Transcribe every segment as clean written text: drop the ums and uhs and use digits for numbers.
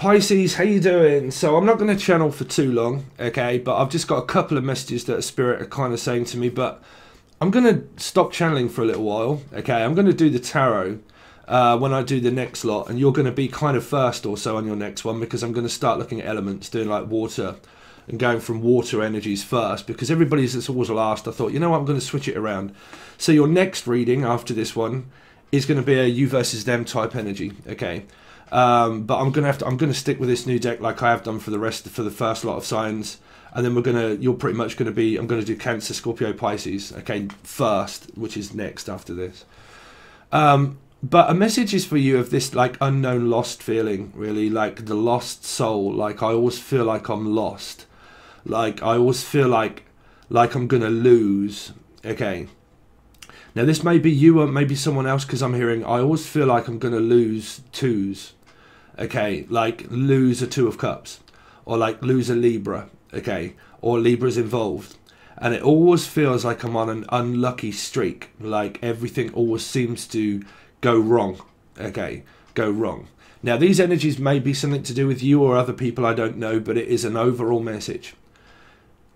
Pisces, how you doing? So I'm not going to channel for too long, okay, but I've just got a couple of messages that Spirit are kind of saying to me, but I'm going to stop channeling for a little while, okay? I'm going to do the tarot when I do the next lot, and you're going to be kind of first or so on your next one, because I'm going to start looking at elements, doing like water and going from water energies first, because everybody's that's always last. I thought, you know what, I'm going to switch it around. So your next reading after this one is going to be a you versus them type energy, okay? But I'm gonna stick with this new deck like I have done for the first lot of signs, and then you're pretty much gonna be, I'm gonna do Cancer, Scorpio, Pisces, okay, first, which is next after this. But a message is for you of this like unknown lost feeling, really, like the lost soul. Like I always feel like I'm lost, like I always feel like I'm gonna lose, okay. Now this may be you or maybe someone else, because I'm hearing I always feel like I'm gonna lose twos. Okay, like lose a Two of Cups, or like lose a Libra, okay, or Libra's involved, and it always feels like I'm on an unlucky streak, like everything always seems to go wrong, okay, go wrong. Now these energies may be something to do with you or other people, I don't know, but it is an overall message.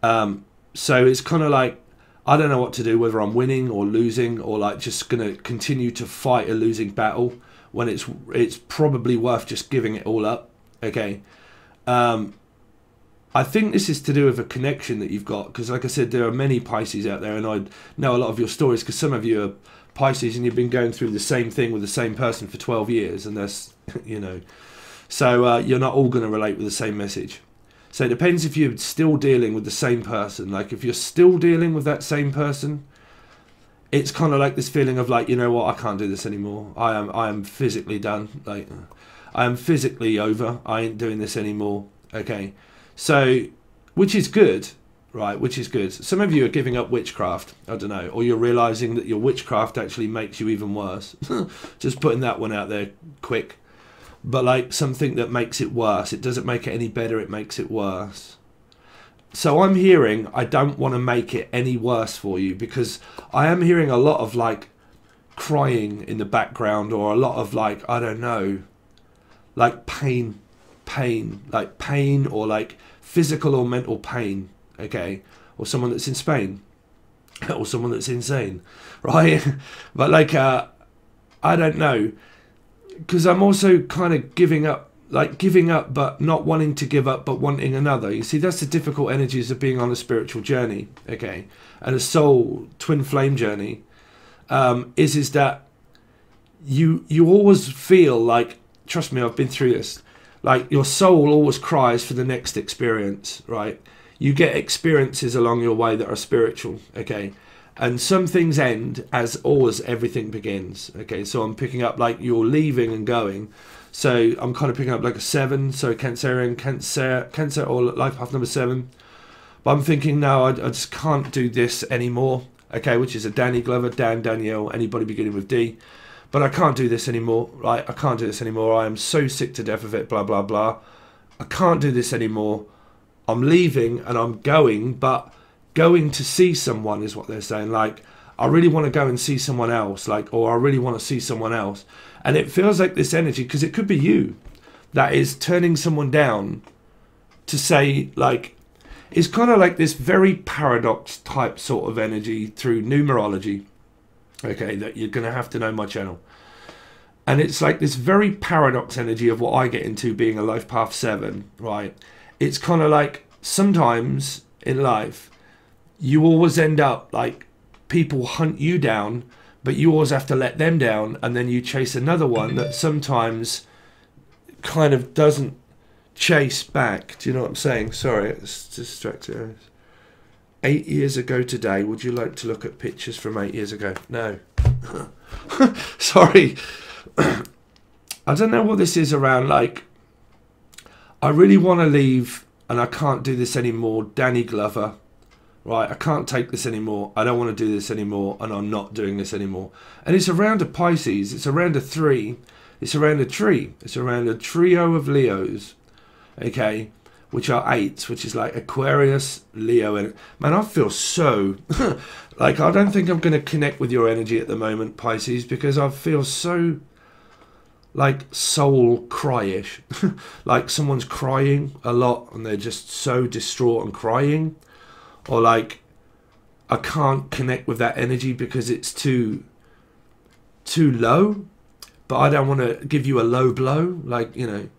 So it's kind of like, I don't know what to do, whether I'm winning or losing, or like just gonna continue to fight a losing battle, when it's probably worth just giving it all up, okay. I think this is to do with a connection that you've got, because like I said, there are many Pisces out there, and I know a lot of your stories, because some of you are Pisces and you've been going through the same thing with the same person for 12 years, and that's, you know, so you're not all going to relate with the same message. So it depends if you're still dealing with the same person. Like if you're still dealing with that same person, it's kind of like this feeling of like, you know what, I can't do this anymore. I am physically done. Like I am physically over. I ain't doing this anymore. Okay. So, which is good, right? Which is good. Some of you are giving up witchcraft. I don't know. Or you're realizing that your witchcraft actually makes you even worse. Just putting that one out there quick. But like something that makes it worse. It doesn't make it any better. It makes it worse. So I'm hearing I don't want to make it any worse for you, because I am hearing a lot of like crying in the background, or a lot of like, I don't know, like pain, like pain, or like physical or mental pain, okay, or someone that's in Spain, or someone that's insane, right? But like, I don't know, because I'm also kind of giving up, like giving up but not wanting to give up, but wanting another. You see, that's the difficult energies of being on a spiritual journey, okay, and a soul twin flame journey. Is that you always feel like, trust me, I've been through this, like your soul always cries for the next experience, right? You get experiences along your way that are spiritual, okay, and some things end as always everything begins, okay. So I'm picking up like you're leaving and going. So I'm kind of picking up like a 7, so Cancerian, Cancer, or life path number 7. But I'm thinking, no, I just can't do this anymore, okay, which is a Danny Glover, Dan, Danielle, anybody beginning with D. But I can't do this anymore, right? I can't do this anymore. I am so sick to death of it, blah, blah, blah. I can't do this anymore. I'm leaving and I'm going, but going to see someone is what they're saying. Like, I really want to go and see someone else, like, or I really want to see someone else. And it feels like this energy, because it could be you, that is turning someone down to say, like, it's kind of like this very paradox type sort of energy through numerology, okay, that you're going to have to know my channel. And it's like this very paradox energy of what I get into being a life path 7, right? It's kind of like sometimes in life, you always end up like people hunt you down, but you always have to let them down, and then you chase another one that sometimes kind of doesn't chase back. Do you know what I'm saying? Sorry, it's distracted. 8 years ago today, would you like to look at pictures from 8 years ago? No. Sorry. I don't know what this is around, like, I really want to leave and I can't do this anymore. Danny Glover. Right, I can't take this anymore. I don't want to do this anymore, and I'm not doing this anymore. And it's around a Pisces. It's around a 3. It's around a tree. It's around a trio of Leos, okay, which are 8s, which is like Aquarius, Leo, and man, I feel so like I don't think I'm going to connect with your energy at the moment, Pisces, because I feel so like soul cry-ish. Like someone's crying a lot and they're just so distraught and crying, or like I can't connect with that energy because it's too low, but I don't want to give you a low blow, like, you know,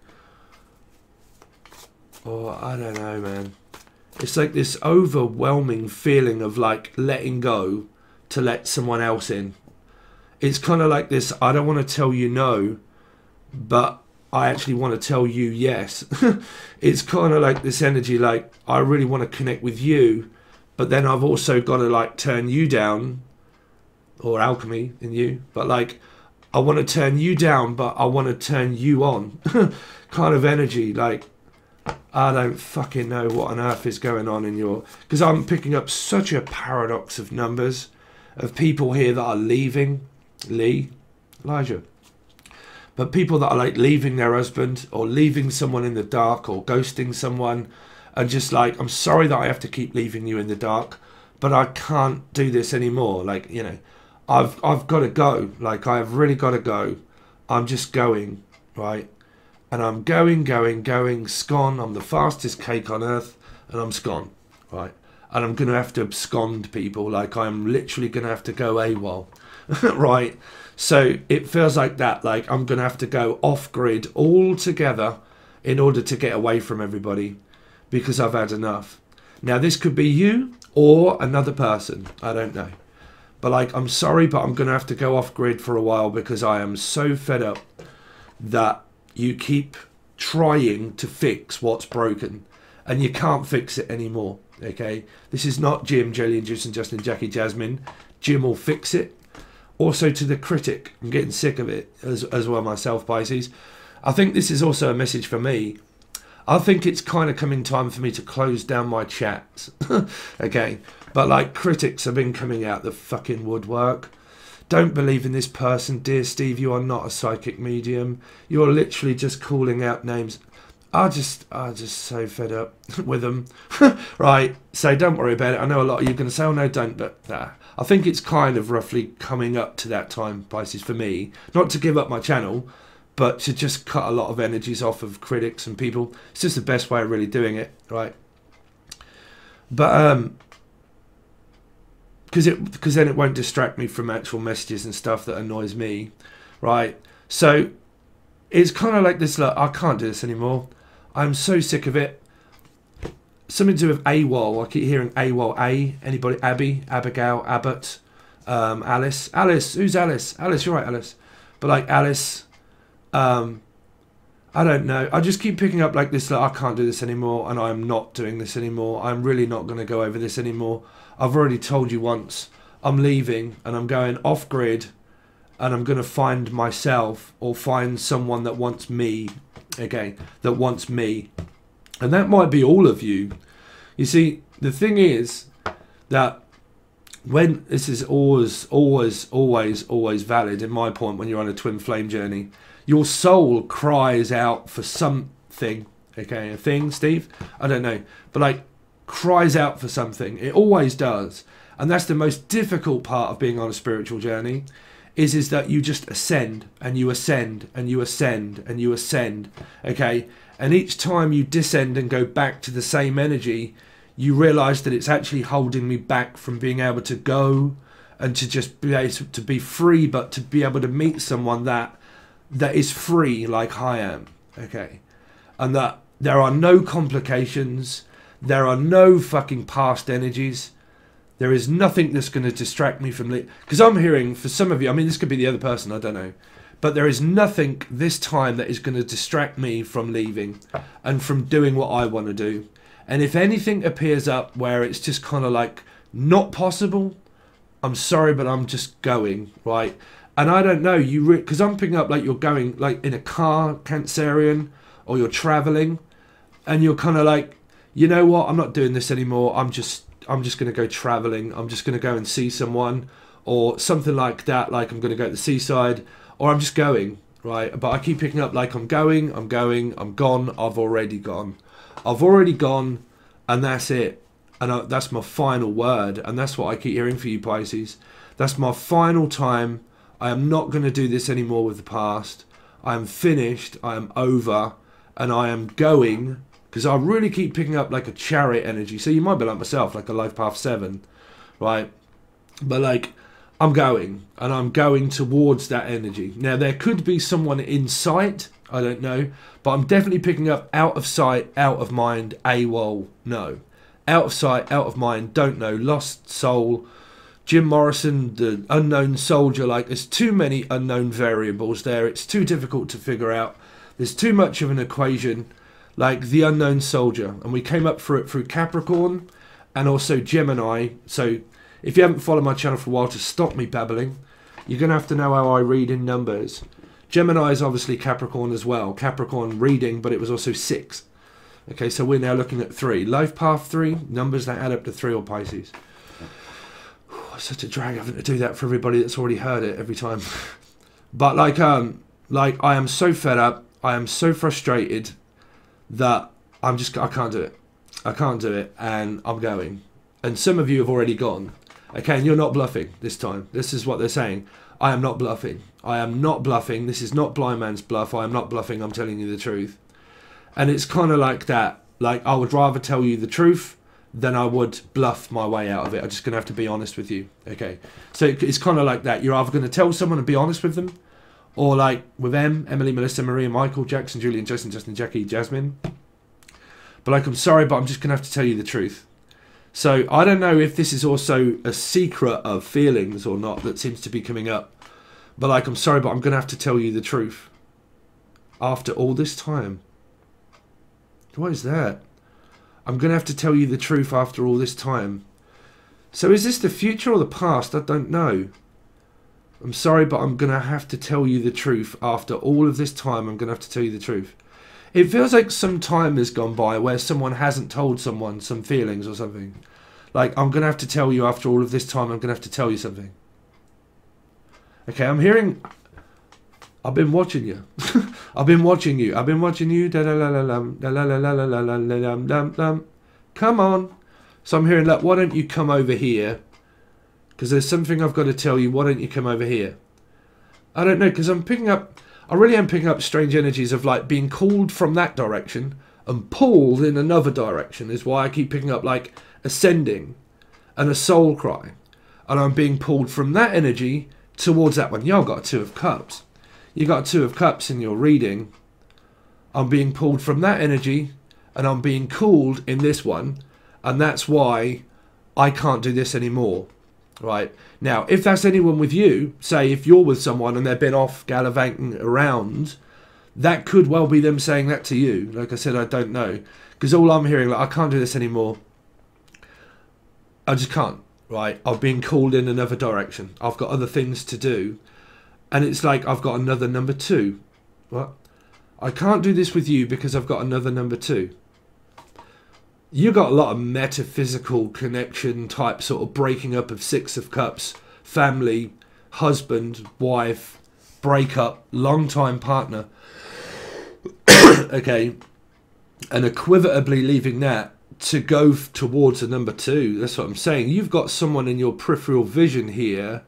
or I don't know, man. It's like this overwhelming feeling of like letting go to let someone else in. It's kind of like this, I don't want to tell you no, but I actually want to tell you yes. It's kind of like this energy, like I really want to connect with you, but then I've also got to like turn you down, or alchemy in you, but like I want to turn you down, but I want to turn you on. Kind of energy, like I don't fucking know what on earth is going on in your... Because I'm picking up such a paradox of numbers, of people here that are leaving. Elijah. But people that are like leaving their husband, or leaving someone in the dark, or ghosting someone, and just like, I'm sorry that I have to keep leaving you in the dark, but I can't do this anymore. Like, you know, I've got to go. Like, I have really got to go. I'm just going, right? And I'm going, scone. I'm the fastest cake on earth, and I'm scone, right? And I'm going to have to abscond people. Like, I'm literally going to have to go AWOL, right? So it feels like that. Like, I'm going to have to go off-grid altogether in order to get away from everybody, because I've had enough. Now, this could be you or another person. I don't know. But, like, I'm sorry, but I'm going to have to go off-grid for a while, because I am so fed up that you keep trying to fix what's broken, and you can't fix it anymore, okay? This is not Jim, Jelly and Juice and Justin, Jackie, Jasmine. Jim will fix it. Also to the critic, I'm getting sick of it as well myself, Pisces. I think this is also a message for me. I think it's kind of coming time for me to close down my chats, okay? But like, critics have been coming out the fucking woodwork. Don't believe in this person, dear Steve. You are not a psychic medium. You're literally just calling out names. I just so fed up with them. Right, so don't worry about it. I know a lot of you are going to say, oh no, don't, but I think it's kind of roughly coming up to that time, Pisces, for me. Not to give up my channel, but to just cut a lot of energies off of critics and people. It's just the best way of really doing it, right? But because then it won't distract me from actual messages and stuff that annoys me, right? So it's kind of like this, like, I can't do this anymore. I'm so sick of it. Something to do with AWOL. I keep hearing AWOL. Anybody? Abby, Abigail, Abbott, Alice. Alice, who's Alice? Alice, you're right, Alice. But like Alice, I don't know. I just keep picking up like this, like, I can't do this anymore, and I'm not doing this anymore. I'm really not going to go over this anymore. I've already told you once, I'm leaving and I'm going off grid, and I'm going to find myself, or find someone that wants me, again, that wants me. And that might be all of you. You see, the thing is that when this is always valid in my point, when you're on a twin flame journey, your soul cries out for something, okay, a thing, Steve? I don't know, but like, cries out for something. It always does. And that's the most difficult part of being on a spiritual journey, is that you just ascend and you ascend and you ascend and you ascend, okay? And each time you descend and go back to the same energy, you realize that it's actually holding me back from being able to go and to just be able to be free, but to be able to meet someone that is free like I am, okay? And that there are no complications. There are no fucking past energies. There is nothing that's going to distract me from... Because I'm hearing, for some of you, I mean, this could be the other person, I don't know. But there is nothing this time that is going to distract me from leaving and from doing what I want to do. And if anything appears up where it's just kind of like not possible, I'm sorry, but I'm just going, right? And I don't know, because I'm picking up like you're going like in a car, Cancerian, or you're traveling, and you're kind of like, you know what, I'm not doing this anymore. I'm just going to go traveling. I'm just going to go and see someone, or something like that. Like, I'm going to go to the seaside, or I'm just going, right? But I keep picking up like I'm going, I'm gone, I've already gone. I've already gone, and that's it. And that's my final word. And that's what I keep hearing for you, Pisces. That's my final time. I am not going to do this anymore with the past. I am finished, I am over, and I am going, because I really keep picking up like a chariot energy. So you might be like myself, like a life path 7, right? But like, I'm going, and I'm going towards that energy. Now, there could be someone in sight, I don't know, but I'm definitely picking up out of sight, out of mind, AWOL, no. Out of sight, out of mind, don't know, lost soul, Jim Morrison, the unknown soldier. Like, there's too many unknown variables there. It's too difficult to figure out. There's too much of an equation, like the unknown soldier. And we came up through it through Capricorn and also Gemini. So if you haven't followed my channel for a while, to stop me babbling, you're going to have to know how I read in numbers. Gemini is obviously Capricorn as well. Capricorn reading, but it was also 6. Okay, so we're now looking at 3. Life path 3, numbers that add up to 3 or Pisces. It's such a drag having to do that for everybody that's already heard it every time. But like I am so fed up, I am so frustrated that I can't do it. I can't do it, and I'm going. And some of you have already gone. Okay, and you're not bluffing this time. This is what they're saying. I am not bluffing. I am not bluffing. This is not blind man's bluff. I am not bluffing. I'm telling you the truth. And it's kind of like that. Like, I would rather tell you the truth than I would bluff my way out of it. I'm just going to have to be honest with you. Okay. So it's kind of like that. You're either going to tell someone and be honest with them, or like with Emily, Melissa, Maria, Michael, Jackson, Julian, Justin, Jackie, Jasmine. But like, I'm sorry, but I'm just going to have to tell you the truth. So I don't know if this is also a secret of feelings or not that seems to be coming up. But like, I'm sorry, but I'm going to have to tell you the truth. After all this time. What is that? I'm going to have to tell you the truth after all this time. So is this the future or the past? I don't know. I'm sorry, but I'm going to have to tell you the truth. After all of this time, I'm going to have to tell you the truth. It feels like some time has gone by where someone hasn't told someone some feelings or something. Like, I'm going to have to tell you after all of this time, I'm going to have to tell you something. Okay, I'm hearing... I've been watching you. I've been watching you. I've been watching you. Come on. So I'm hearing, like, why don't you come over here? Because there's something I've got to tell you. Why don't you come over here? I don't know, because I'm picking up... I really am picking up strange energies of, like, being called from that direction and pulled in another direction is why I keep picking up, like, ascending and a soul cry. And I'm being pulled from that energy towards that one. Yeah, I've got a 2 of Cups. You got 2 of Cups in your reading. I'm being pulled from that energy and I'm being called in this one. And that's why I can't do this anymore. Right? Now, if that's anyone with you, say if you're with someone and they've been off gallivanting around, that could well be them saying that to you. Like I said, I don't know. Because all I'm hearing, like, I can't do this anymore. I just can't. Right? I've been called in another direction. I've got other things to do. And it's like I've got another number 2. What? I can't do this with you because I've got another number 2. You got a lot of metaphysical connection type sort of breaking up of 6 of Cups, family, husband, wife, breakup, long-time partner. Okay. And equivalently leaving that to go towards a number 2. That's what I'm saying. You've got someone in your peripheral vision here,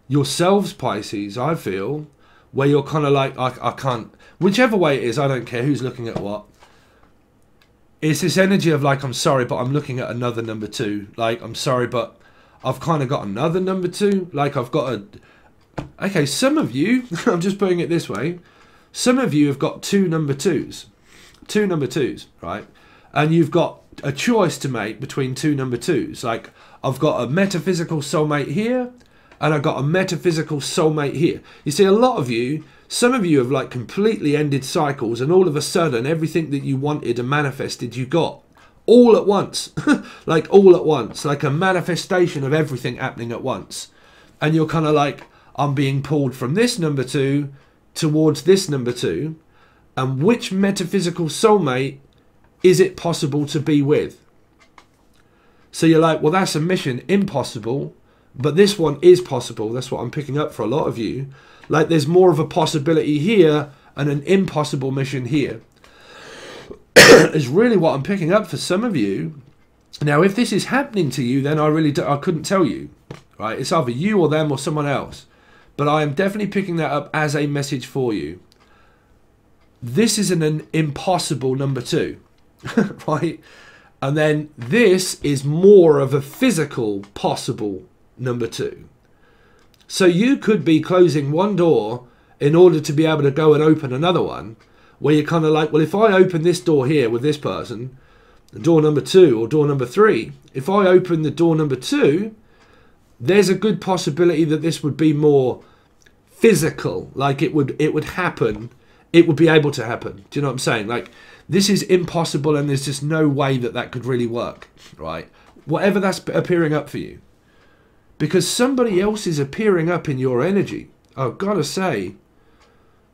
yourselves, Pisces, I feel, where you're kind of like, I can't, whichever way it is, I don't care who's looking at what. It's this energy of like, I'm sorry, but I'm looking at another number 2. Like, I'm sorry, but I've kind of got another number 2. Like, I've got a... Okay, some of you, I'm just putting it this way, some of you have got 2 number 2s. 2 number 2s, right? And you've got a choice to make between 2 number 2s. Like, I've got a metaphysical soulmate here, and I've got a metaphysical soulmate here. You see, a lot of you, some of you have like completely ended cycles, and all of a sudden everything that you wanted and manifested you got. All at once. Like all at once. Like a manifestation of everything happening at once. And you're kind of like, I'm being pulled from this number 2 towards this number 2. And which metaphysical soulmate is it possible to be with? So you're like, well, that's a mission impossible. But this one is possible. That's what I'm picking up for a lot of you. Like, there's more of a possibility here and an impossible mission here. Is really what I'm picking up for some of you. Now, if this is happening to you, then I couldn't tell you. Right? It's either you or them or someone else. But I am definitely picking that up as a message for you. this is an impossible number 2, right? And then this is more of a physical possible number 2. So you could be closing one door in order to be able to go and open another one, where you're kind of like, well, if I open this door here with this person, door number 2 or door number 3, if I open the door number 2, there's a good possibility that this would be more physical, like it would happen, it would be able to happen. Do you know what I'm saying? Like, this is impossible, and there's just no way that that could really work, right? Whatever that's appearing up for you. Because somebody else is appearing up in your energy. I've got to say.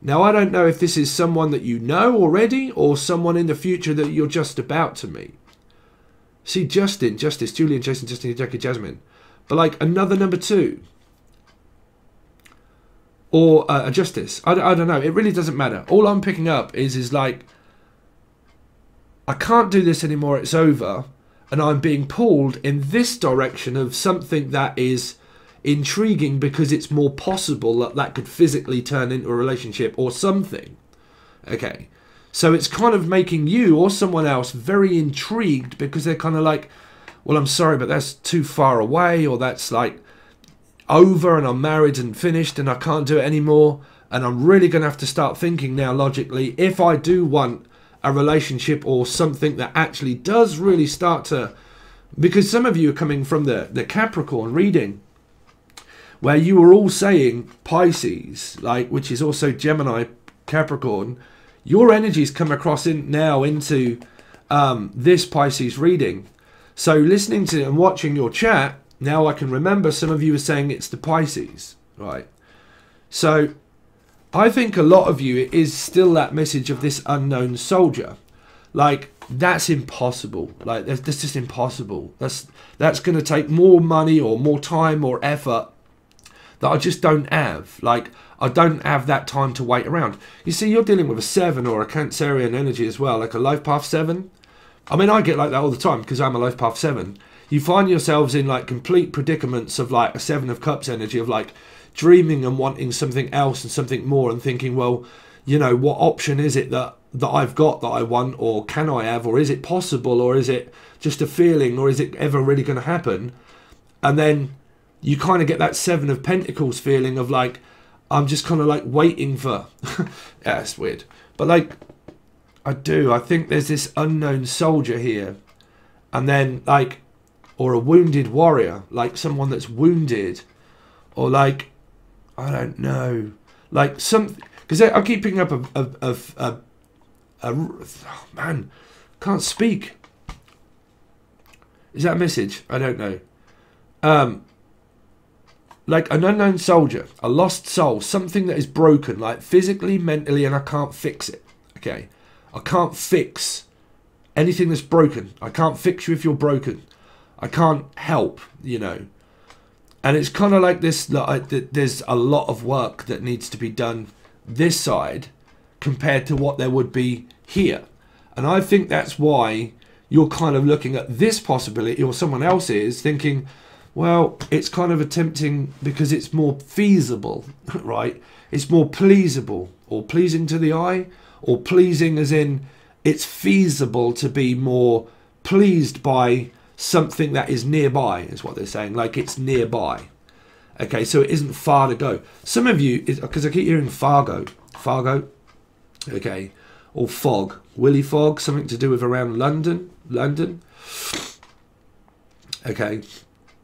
Now, I don't know if this is someone that you know already or someone in the future that you're just about to meet. See, Justin, Justice, Julian, Jason, Justin, Jackie, Jasmine. But like another number 2. Or a Justice. I don't know. It really doesn't matter. All I'm picking up is like, I can't do this anymore. It's over. And I'm being pulled in this direction of something that is intriguing because it's more possible that that could physically turn into a relationship or something. Okay. So it's kind of making you or someone else very intrigued because they're kind of like, well, I'm sorry, but that's too far away, or that's like over and I'm married and finished and I can't do it anymore. And I'm really going to have to start thinking now logically, if I do want a relationship or something that actually does really start to, because some of you are coming from the Capricorn reading where you were all saying Pisces, like, which is also Gemini, Capricorn. Your energies come across now into this Pisces reading. So listening to and watching your chat, now I can remember some of you are saying it's the Pisces, right? So I think a lot of you, it is still that message of this unknown soldier. Like, that's impossible. Like, that's just impossible. That's going to take more money or more time or effort that I just don't have. Like, I don't have that time to wait around. You see, you're dealing with a 7 or a Cancerian energy as well, like a life path 7. I mean, I get like that all the time because I'm a life path 7. You find yourselves in like complete predicaments of like a 7 of Cups energy of like dreaming and wanting something else and something more and thinking, well, you know, what option is it that I've got that I want, or can I have, or is it possible, or is it just a feeling, or is it ever really going to happen? And then you kind of get that 7 of Pentacles feeling of like, I'm just kind of like waiting for, yeah, it's weird. But like, I think there's this unknown soldier here. And then like, or a wounded warrior, like someone that's wounded, or like, I don't know, like something, because I keep picking up oh man, can't speak. Is that a message? I don't know. Like an unknown soldier, a lost soul, something that is broken, like physically, mentally, and I can't fix it. Okay, I can't fix anything that's broken. I can't fix you if you're broken. I can't help, you know. And it's kind of like this, like, there's a lot of work that needs to be done this side compared to what there would be here. And I think that's why you're kind of looking at this possibility, or someone else is thinking, well, it's kind of attempting because it's more feasible, right? It's more pleasable, or pleasing to the eye, or pleasing as in it's feasible to be more pleased by something that is nearby, is what they're saying. Like, it's nearby. Okay, so it isn't far to go. Some of you, because I keep hearing Fargo, okay, or fog, Willy Fog, something to do with around London. Okay,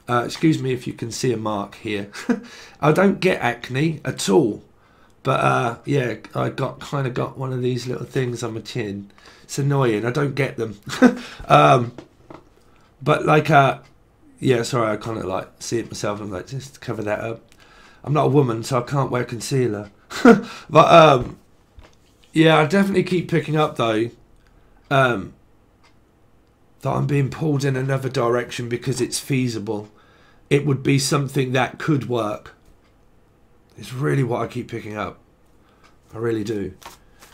excuse me if you can see a mark here. I don't get acne at all, but yeah, I kind of got one of these little things on my chin. It's annoying. I don't get them. But like, yeah, sorry, I kind of like see it myself. I'm like, just cover that up. I'm not a woman, so I can't wear concealer. But yeah, I definitely keep picking up though that I'm being pulled in another direction because it's feasible. It would be something that could work. It's really what I keep picking up. I really do.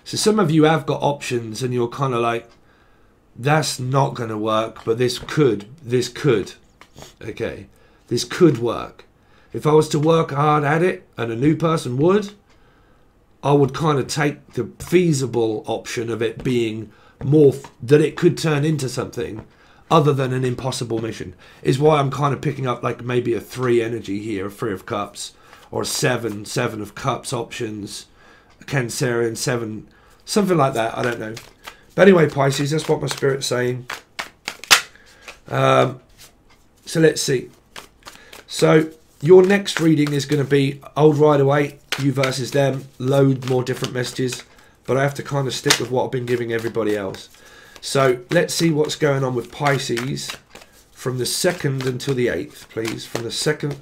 So some of you have got options and you're kind of like, that's not going to work, but this could, okay, this could work. If I was to work hard at it, and a new person would, I would kind of take the feasible option of it being more, that it could turn into something other than an impossible mission, is why I'm kind of picking up like maybe a 3 energy here, a 3 of cups, or a 7 of cups options, a Cancerian 7, something like that, I don't know. But anyway, Pisces, that's what my spirit's saying. So let's see. So your next reading is going to be Old Rider-Waite, you versus them, load more different messages, but I have to kind of stick with what I've been giving everybody else. So let's see what's going on with Pisces from the 2nd until the 8th, please. From the 2nd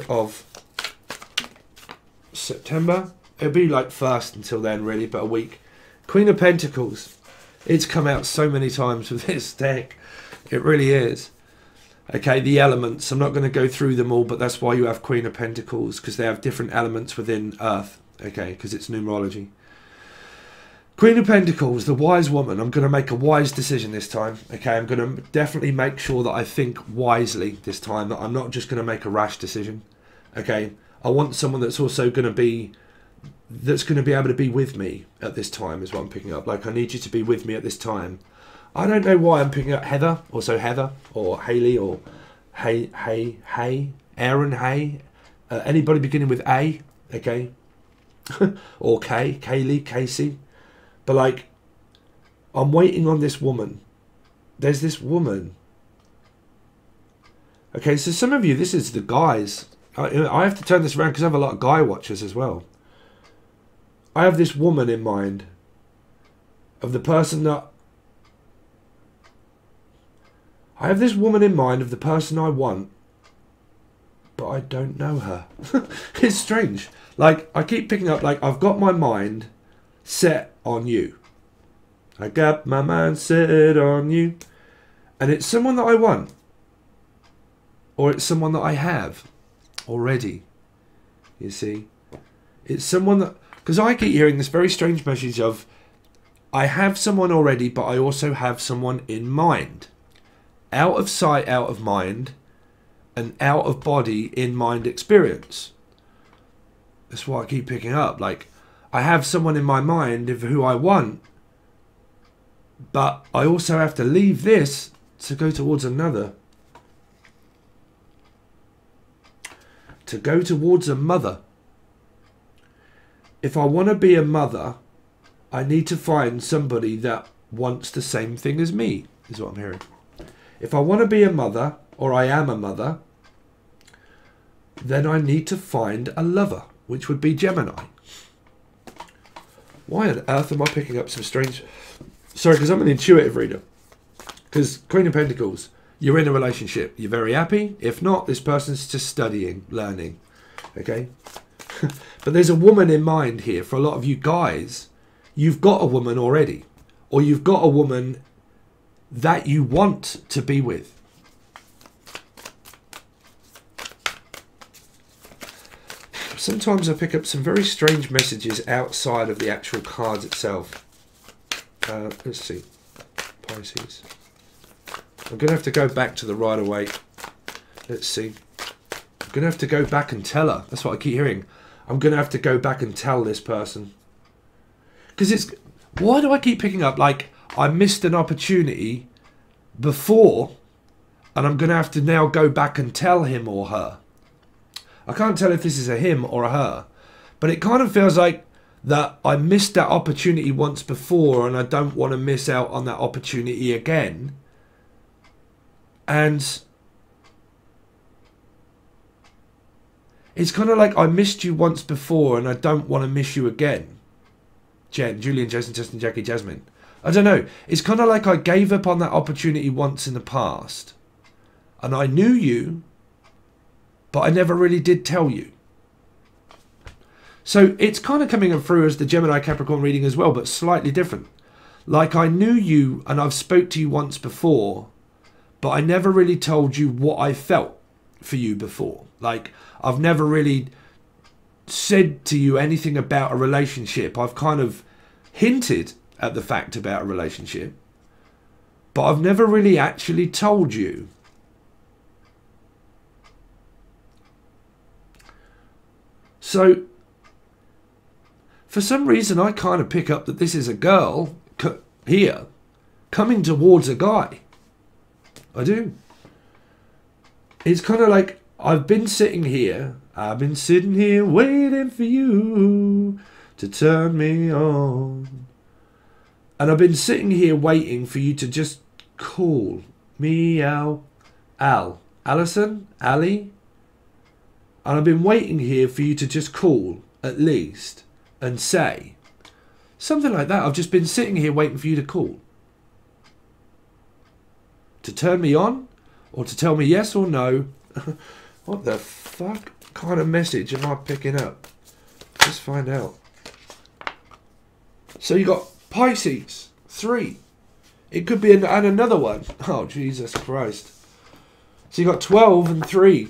of September. It'll be like 1st until then, really, but a week. Queen of Pentacles. It's come out so many times with this deck. It really is. Okay, the elements. I'm not going to go through them all, but that's why you have Queen of Pentacles, because they have different elements within Earth. Okay, because it's numerology. Queen of Pentacles, the wise woman. I'm going to make a wise decision this time. Okay, I'm going to definitely make sure that I think wisely this time, that I'm not just going to make a rash decision. Okay, I want someone that's also going to be, that's going to be able to be with me at this time is what I'm picking up. Like, I need you to be with me at this time. I don't know why I'm picking up Heather, also Heather, or Haley, or Aaron, anybody beginning with A, okay, or K, Kaylee, Casey. But like, I'm waiting on this woman. There's this woman. Okay, so some of you, this is the guys. I have to turn this around because I have a lot of guy watchers as well. I have this woman in mind of the person that... I have this woman in mind of the person I want, but I don't know her. It's strange. Like, I keep picking up, like, I've got my mind set on you. I got my mind set on you. And it's someone that I want. Or it's someone that I have already. You see? It's someone that... Because I keep hearing this very strange message of, I have someone already, but I also have someone in mind. Out of sight, out of mind, and out of body, in mind experience. That's what I keep picking up. Like, I have someone in my mind of who I want, but I also have to leave this to go towards another. To go towards a mother. If I want to be a mother, I need to find somebody that wants the same thing as me, is what I'm hearing. If I want to be a mother, or I am a mother, then I need to find a lover, which would be Gemini. Why on earth am I picking up some strange... Sorry, because I'm an intuitive reader. Because Queen of Pentacles, you're in a relationship. You're very happy. If not, this person's just studying, learning. Okay? But there's a woman in mind here. For a lot of you guys, you've got a woman already. Or you've got a woman that you want to be with. Sometimes I pick up some very strange messages outside of the actual cards itself. Let's see. Pisces. I'm going to have to go back to the Rider-Waite. Let's see. I'm going to have to go back and tell her. That's what I keep hearing. I'm going to have to go back and tell this person. Because it's... Why do I keep picking up, like, I missed an opportunity before, and I'm going to have to now go back and tell him or her. I can't tell if this is a him or a her, but it kind of feels like that I missed that opportunity once before, and I don't want to miss out on that opportunity again. And it's kind of like I missed you once before, and I don't want to miss you again. Jen, Julian, Jason, Justin, Jackie, Jasmine. I don't know. It's kind of like I gave up on that opportunity once in the past. And I knew you, but I never really did tell you. So it's kind of coming through as the Gemini Capricorn reading as well, but slightly different. Like, I knew you and I've spoke to you once before, but I never really told you what I felt for you before. Like, I've never really said to you anything about a relationship. I've kind of hinted at the fact about a relationship, but I've never really actually told you. So for some reason I kind of pick up that this is a girl here coming towards a guy. I do. It's kind of like, I've been sitting here waiting for you to turn me on. And I've been sitting here waiting for you to just call me out. Alison? Ali? And I've been waiting here for you to just call, at least, and say something like that. I've just been sitting here waiting for you to call. To turn me on? Or to tell me yes or no? What the fuck kind of message am I picking up? Let's find out. So you got Pisces, 3. It could be and another one. Oh, Jesus Christ. So you got 12 and 3.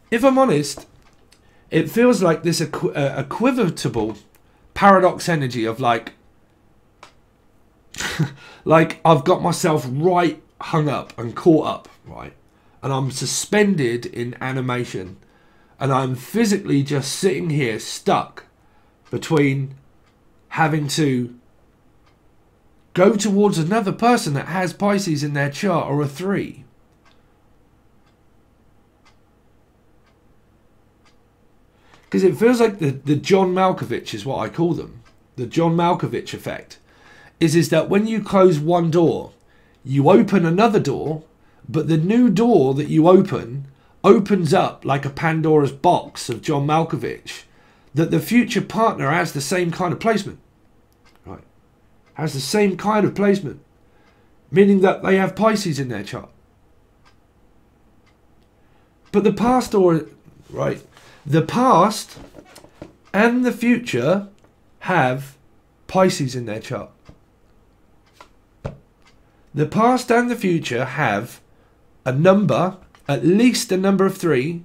If I'm honest, it feels like this equivocal paradox energy of like, like I've got myself right hung up and caught up, right? And I'm suspended in animation. And I'm physically just sitting here stuck between having to go towards another person that has Pisces in their chart or a 3. Because it feels like the John Malkovich is what I call them. The John Malkovich effect. Is that when you close one door, you open another door, but the new door that you opens up like a Pandora's box of John Malkovich, that the future partner has the same kind of placement. Right? Has the same kind of placement. Meaning that they have Pisces in their chart. But the past right? The past and the future have Pisces in their chart. The past and the future have a number, at least a number of 3,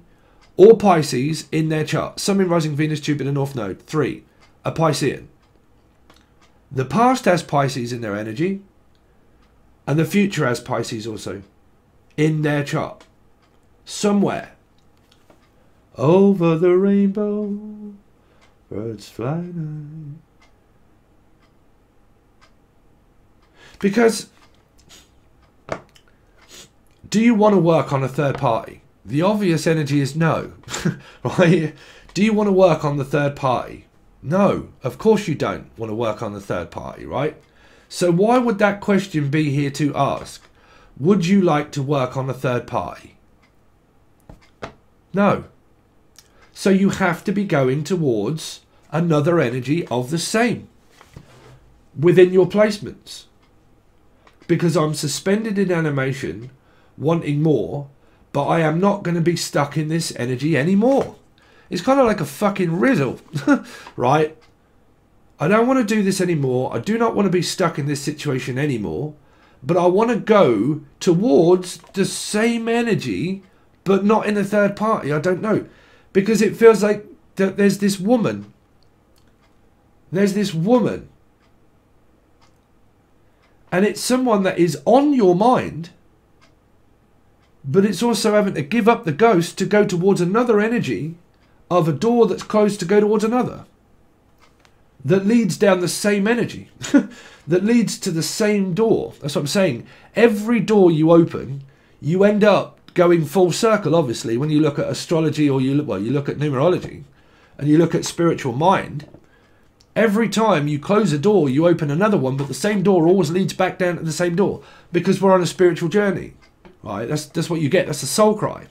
or Pisces in their chart. Sun, Moon, Rising, Venus, Jupiter, North Node, 3, a Piscean. The past has Pisces in their energy, and the future has Pisces also in their chart. Somewhere. Over the rainbow, birds fly night. Because, do you want to work on a third party? The obvious energy is no, right? Do you want to work on the third party? No, of course you don't want to work on the third party, right? So why would that question be here to ask? Would you like to work on a third party? No. So you have to be going towards another energy of the same within your placements. Because I'm suspended in animation, wanting more, but I am not going to be stuck in this energy anymore. It's kind of like a fucking riddle, right? I don't want to do this anymore. I do not want to be stuck in this situation anymore, but I want to go towards the same energy, but not in a third party. I don't know. Because it feels like that there's this woman. There's this woman. And it's someone that is on your mind, but it's also having to give up the ghost to go towards another energy of a door that's closed to go towards another. That leads down the same energy. That leads to the same door. That's what I'm saying. Every door you open, you end up going full circle, obviously, when you look at astrology or you look at numerology and you look at spiritual mind. Every time you close a door, you open another one, but the same door always leads back down to the same door because we're on a spiritual journey, right? That's what you get. That's the soul cry.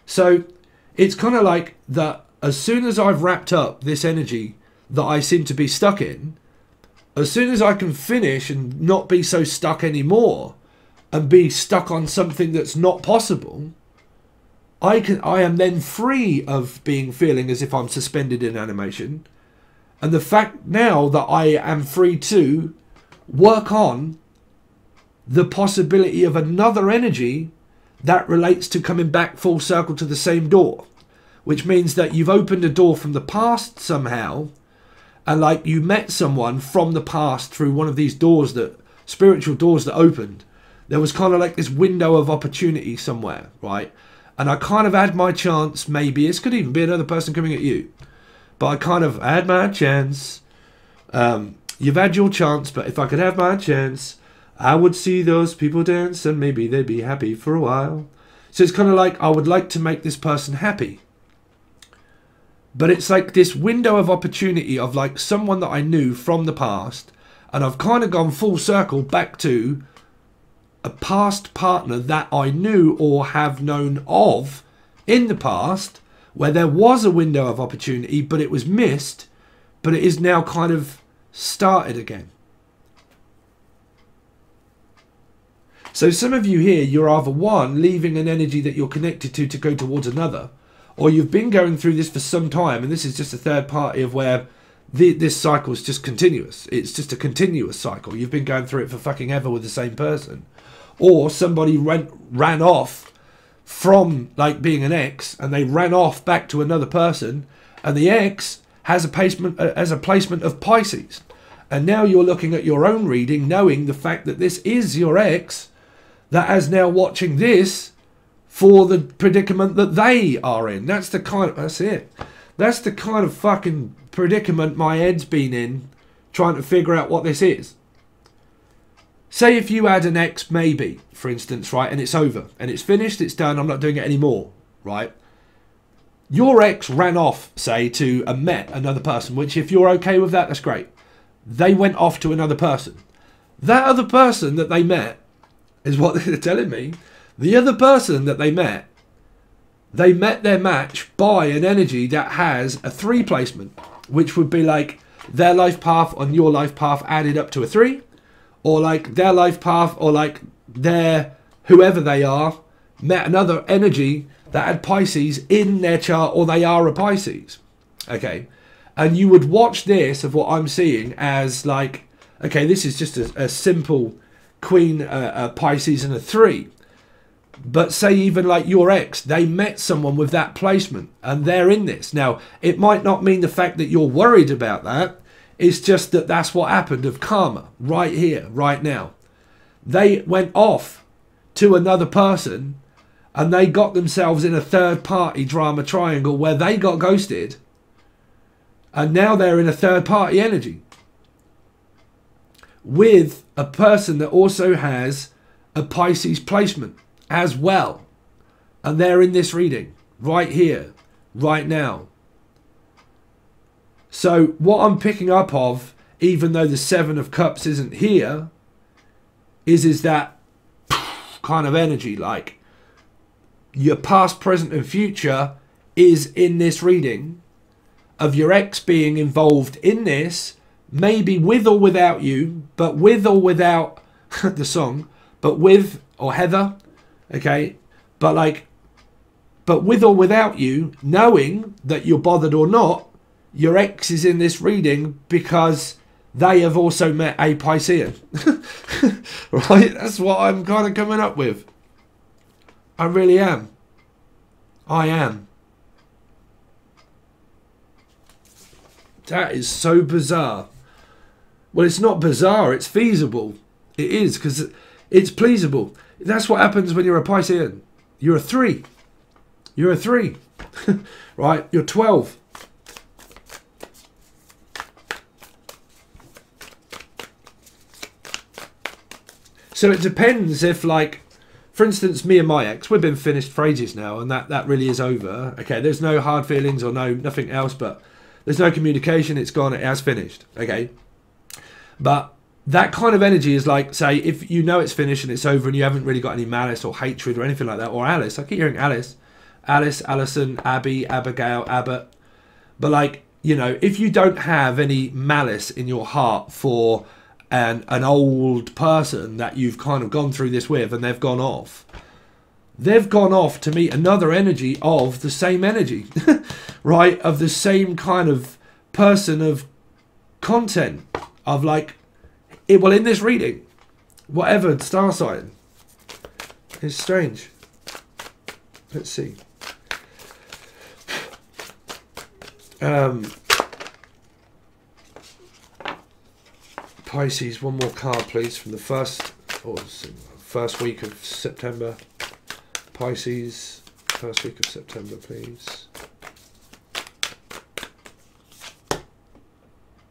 So it's kind of like that as soon as I've wrapped up this energy that I seem to be stuck in, as soon as I can finish and not be so stuck anymore, and be stuck on something that's not possible, I am then free of feeling as if I'm suspended in animation. And the fact now that I am free to work on the possibility of another energy that relates to coming back full circle to the same door, which means that you've opened a door from the past somehow, and like you met someone from the past through one of these doors, that spiritual doors that opened. There was kind of like this window of opportunity somewhere, right? And I kind of had my chance, maybe. This could even be another person coming at you. but I kind of had my chance. You've had your chance, but if I could have my chance, I would see those people dance and maybe they'd be happy for a while. So it's kind of like, I would like to make this person happy. But it's like this window of opportunity of like someone that I knew from the past, and I've kind of gone full circle back to a past partner that I knew or have known of in the past, where there was a window of opportunity, but it was missed, but it is now kind of started again. So some of you here, you're either one, leaving an energy that you're connected to go towards another, or you've been going through this for some time, and this is just a third party of where this cycle is just continuous. It's just a continuous cycle. You've been going through it for fucking ever with the same person. Or somebody ran off from like being an ex, and they ran off back to another person, and the ex has a placement of Pisces. And now you're looking at your own reading, knowing the fact that this is your ex that is now watching this for the predicament that they are in. That's the kind of, that's it. That's the kind of fucking predicament my head's been in, trying to figure out what this is. Say if you had an ex, maybe, for instance, right, and it's over, and it's finished, it's done, I'm not doing it anymore, right? Your ex ran off, say, to and met another person, which if you're okay with that, that's great. They went off to another person. That other person that they met is what they're telling me. The other person that they met their match by an energy that has a 3 placement, which would be like their life path on your life path added up to a 3, or like their life path, or like their whoever they are met another energy that had Pisces in their chart, or they are a Pisces. Okay, and you would watch this of what I'm seeing as like, okay, this is just a simple Queen, a Pisces and a 3. But say even like your ex, they met someone with that placement and they're in this. Now, it might not mean the fact that you're worried about that. It's just that that's what happened of karma right here, right now. They went off to another person and they got themselves in a third party drama triangle where they got ghosted. And now they're in a third party energy with a person that also has a Pisces placement as well, and they're in this reading right here, right now. So what I'm picking up of, even though the 7 of Cups isn't here, is that kind of energy, like your past, present and future is in this reading of your ex being involved in this, maybe with or without you, but with or without the song, but with, or Heather, okay, but with or without you, knowing that you're bothered or not, your ex is in this reading because they have also met a Piscean. Right? That's what I'm kind of coming up with. I really am. I am. That is so bizarre. Well, it's not bizarre, it's feasible. It is, because it's pleasable. That's what happens when you're a Piscean. You're a 3. You're a 3. Right? You're 12. So it depends if, like, for instance, me and my ex, we've been finished for ages now, and that really is over. Okay, there's no hard feelings or nothing else, but there's no communication. It's gone. It has finished. Okay. But that kind of energy is like, say, if you know it's finished and it's over and you haven't really got any malice or hatred or anything like that, or Alice. I keep hearing Alice. Alice, Alison, Abby, Abigail, Abbott. But like, you know, if you don't have any malice in your heart for an old person that you've kind of gone through this with and they've gone off to meet another energy of the same energy, right? Of the same kind of person of content of like, well, in this reading, whatever star sign. It's strange. Let's see. Pisces, one more card, please, from the first week of September. Pisces, first week of September, please.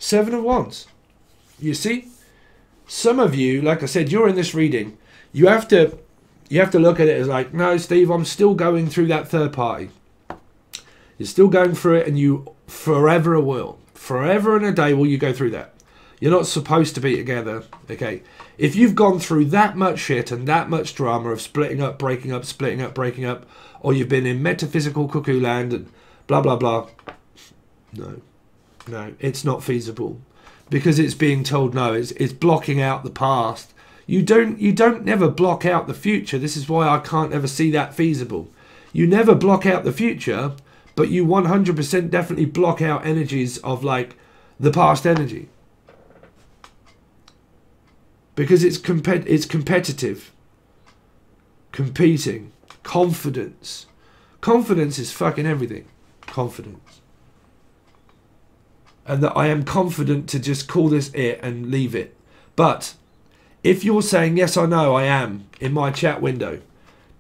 Seven of Wands. You see? Some of you, like I said, you're in this reading. You have to look at it as like, no, Steve, I'm still going through that third party. You're still going through it, and you forever will. Forever and a day will you go through that. You're not supposed to be together, okay? If you've gone through that much shit and that much drama of splitting up, breaking up, splitting up, breaking up, or you've been in metaphysical cuckoo land and blah, blah, blah, no, it's not feasible. Because it's being told no, it's blocking out the past. You don't never block out the future. This is why I can't ever see that feasible. You never block out the future, but you 100% definitely block out energies of like the past energy. Because it's competitive, competing, confidence. Confidence is fucking everything. Confidence. And that I am confident to just call this it and leave it. But if you're saying, yes, I know, I am, in my chat window,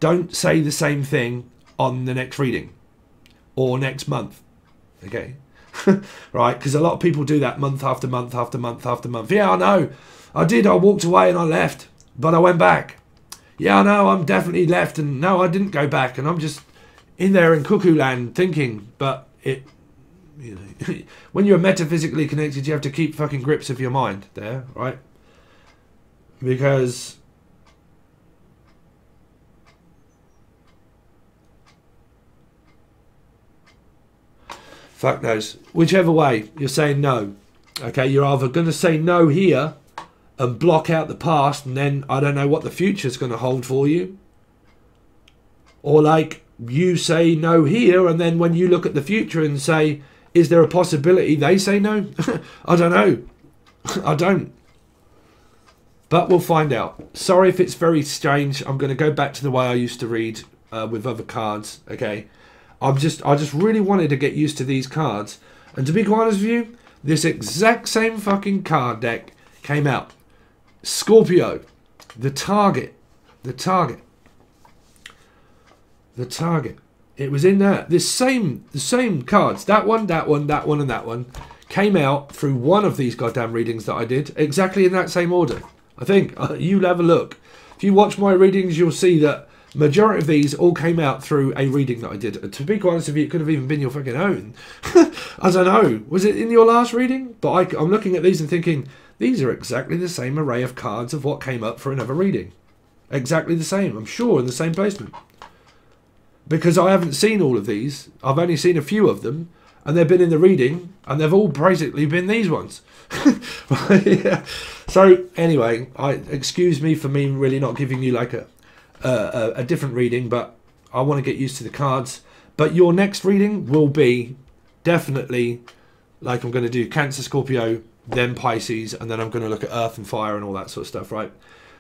don't say the same thing on the next reading or next month. Okay? Right? Because a lot of people do that month after month after month after month. Yeah, I know. I did. I walked away and I left, but I went back. Yeah, I know. I'm definitely left, and no, I didn't go back, and I'm just in there in cuckoo land thinking, but it... You know, when you're metaphysically connected, you have to keep fucking grips of your mind there, right? Because fuck knows. Whichever way, you're saying no. Okay, you're either going to say no here and block out the past, and then I don't know what the future's going to hold for you. Or like, you say no here, and then when you look at the future and say, is there a possibility they say no? I don't know. I don't. But we'll find out. Sorry if it's very strange. I'm going to go back to the way I used to read with other cards. Okay. I just really wanted to get used to these cards. And to be quite honest with you, this exact same fucking card deck came out. Scorpio. The target. The target. The target. It was in that. The same cards. That one, that one, that one, and that one came out through one of these goddamn readings that I did. Exactly in that same order. I think. You'll have a look. If you watch my readings, you'll see that majority of these all came out through a reading that I did. To be quite honest with you, it could have even been your fucking own. I don't know. Was it in your last reading? But I'm looking at these and thinking, these are exactly the same array of cards of what came up for another reading. Exactly the same. I'm sure in the same placement. Because I haven't seen all of these. I've only seen a few of them. And they've been in the reading. And they've all basically been these ones. Yeah. So, anyway, excuse me for me really not giving you like a different reading. But I want to get used to the cards. But your next reading will be definitely like I'm going to do Cancer, Scorpio, then Pisces. And then I'm going to look at Earth and Fire and all that sort of stuff, right?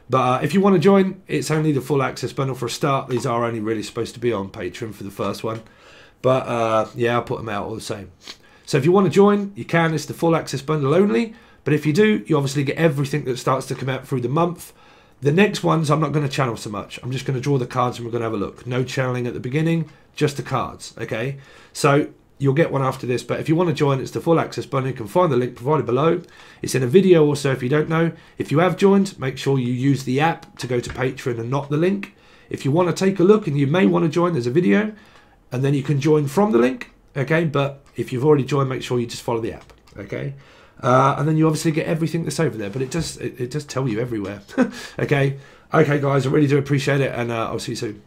But if you want to join, it's only the full access bundle for a start. These are only really supposed to be on Patreon for the first one. But yeah, I'll put them out all the same. So if you want to join, you can. It's the full access bundle only. But if you do, you obviously get everything that starts to come out through the month. The next ones, I'm not going to channel so much. I'm just going to draw the cards and we're going to have a look. No channeling at the beginning, just the cards. Okay. So you'll get one after this, but if you want to join, it's the full access button. You can find the link provided below. It's in a video also if you don't know. If you have joined, make sure you use the app to go to Patreon and not the link. If you want to take a look and you may want to join, there's a video, and then you can join from the link, okay? But if you've already joined, make sure you just follow the app, okay? And then you obviously get everything that's over there, but it does tell you everywhere, okay? Okay, guys, I really do appreciate it, and I'll see you soon.